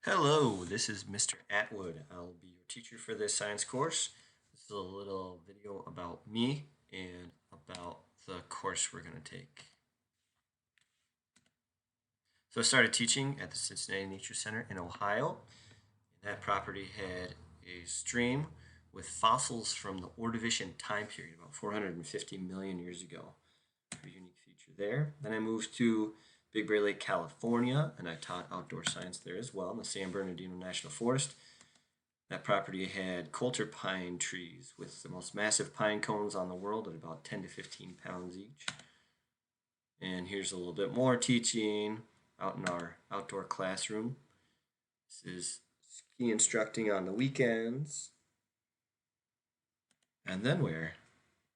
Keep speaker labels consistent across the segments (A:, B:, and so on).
A: Hello, this is Mr. Atwood. I'll be your teacher for this science course. This is a little video about me and about the course we're going to take. So I started teaching at the Cincinnati Nature Center in Ohio. That property had a stream with fossils from the Ordovician time period, about 450 million years ago. A unique feature there. Then I moved to Big Bear Lake, California, and I taught outdoor science there as well in the San Bernardino National Forest. That property had coulter pine trees with the most massive pine cones on the world at about 10 to 15 pounds each. And here's a little bit more teaching out in our outdoor classroom. This is ski instructing on the weekends. And then we're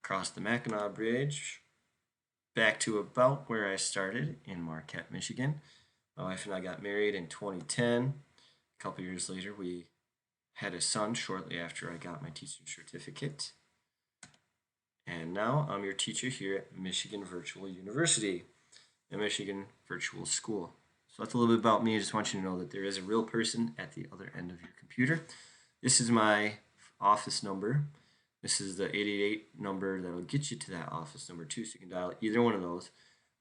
A: across the Mackinac Bridge back to about where I started in Marquette, Michigan. My wife and I got married in 2010. A couple years later, we had a son shortly after I got my teaching certificate. And now I'm your teacher here at Michigan Virtual University, a Michigan virtual school. So that's a little bit about me. I just want you to know that there is a real person at the other end of your computer. This is my office number. This is the 888 number that'll get you to that office number too, so you can dial either one of those.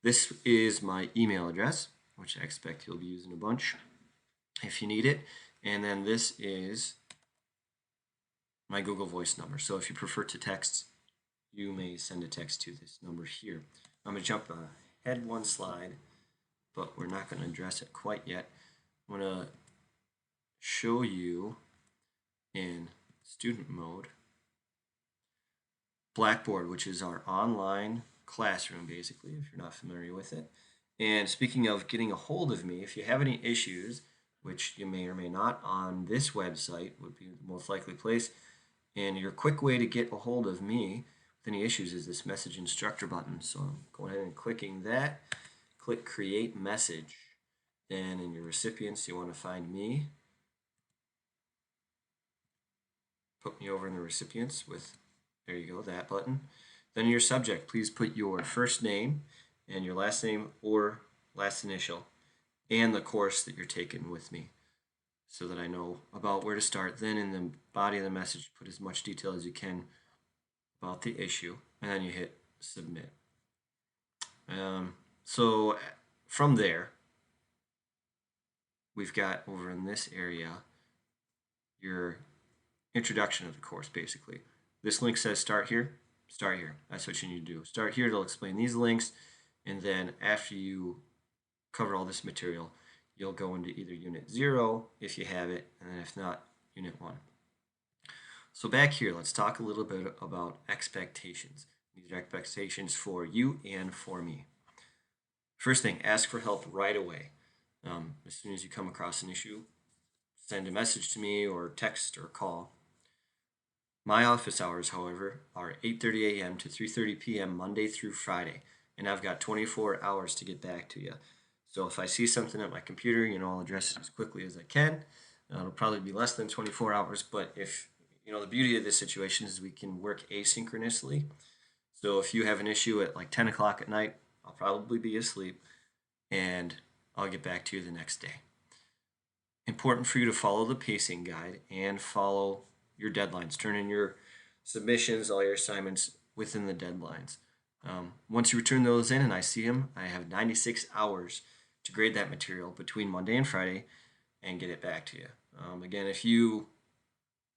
A: This is my email address, which I expect you'll be using a bunch if you need it. And then this is my Google Voice number. So if you prefer to text, you may send a text to this number here. I'm going to jump ahead one slide, but we're not going to address it quite yet. I'm going to show you in student mode Blackboard, which is our online classroom, basically, if you're not familiar with it. And speaking of getting a hold of me, if you have any issues, which you may or may not, on this website would be the most likely place. And your quick way to get a hold of me with any issues is this message instructor button. So I'm going ahead and clicking that. Click create message. Then in your recipients, you want to find me. Put me over in the recipients with, there you go, that button. Then your subject, please put your first name and your last name or last initial and the course that you're taking with me so that I know about where to start. Then in the body of the message, put as much detail as you can about the issue, and then you hit submit. So from there, we've got over in this area your introduction of the course, basically. This link says start here, start here. That's what you need to do. Start here, it'll explain these links, and then after you cover all this material, you'll go into either Unit 0 if you have it, and then if not, Unit 1. So back here, let's talk a little bit about expectations. These are expectations for you and for me. First thing, ask for help right away. As soon as you come across an issue, send a message to me or text or call. My office hours, however, are 8:30 a.m. to 3:30 p.m. Monday through Friday, and I've got 24 hours to get back to you. So if I see something at my computer, I'll address it as quickly as I can. It'll probably be less than 24 hours, but if, the beauty of this situation is we can work asynchronously. So if you have an issue at like 10 o'clock at night, I'll probably be asleep, and I'll get back to you the next day. Important for you to follow the pacing guide and follow your deadlines. Turn in your submissions, all your assignments within the deadlines. Once you return those in and I see them, I have 96 hours to grade that material between Monday and Friday and get it back to you. Again, if you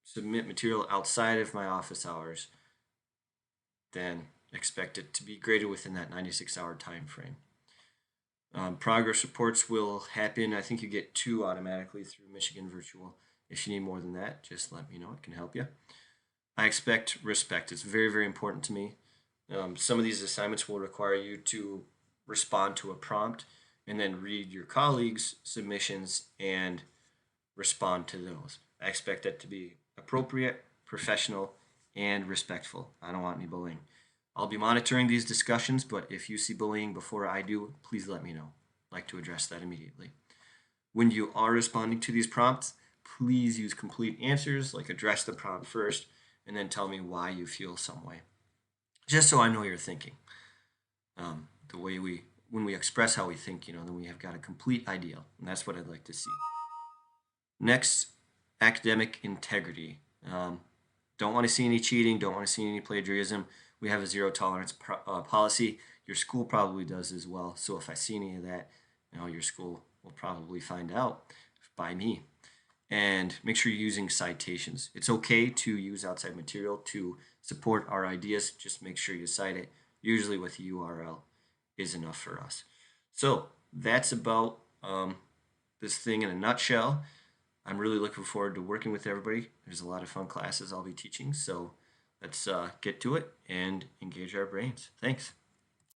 A: submit material outside of my office hours, then expect it to be graded within that 96-hour time frame. Progress reports will happen. I think you get 2 automatically through Michigan Virtual. If you need more than that, just let me know. It can help you. I expect respect. It's very, very important to me. Some of these assignments will require you to respond to a prompt and then read your colleagues' submissions and respond to those. I expect that to be appropriate, professional, and respectful. I don't want any bullying. I'll be monitoring these discussions, but if you see bullying before I do, please let me know. I'd like to address that immediately. When you are responding to these prompts, please use complete answers, like address the prompt first, and then tell me why you feel some way. Just so I know you're thinking. The way when we express how we think, then we have got a complete idea, and that's what I'd like to see. Next, academic integrity. Don't want to see any cheating, don't want to see any plagiarism. We have a zero tolerance policy. Your school probably does as well. So if I see any of that, your school will probably find out by me. And make sure you're using citations. It's okay to use outside material to support our ideas. Just make sure you cite it. Usually with a URL is enough for us. So that's about this thing in a nutshell. I'm really looking forward to working with everybody. There's a lot of fun classes I'll be teaching, so let's get to it and engage our brains. Thanks.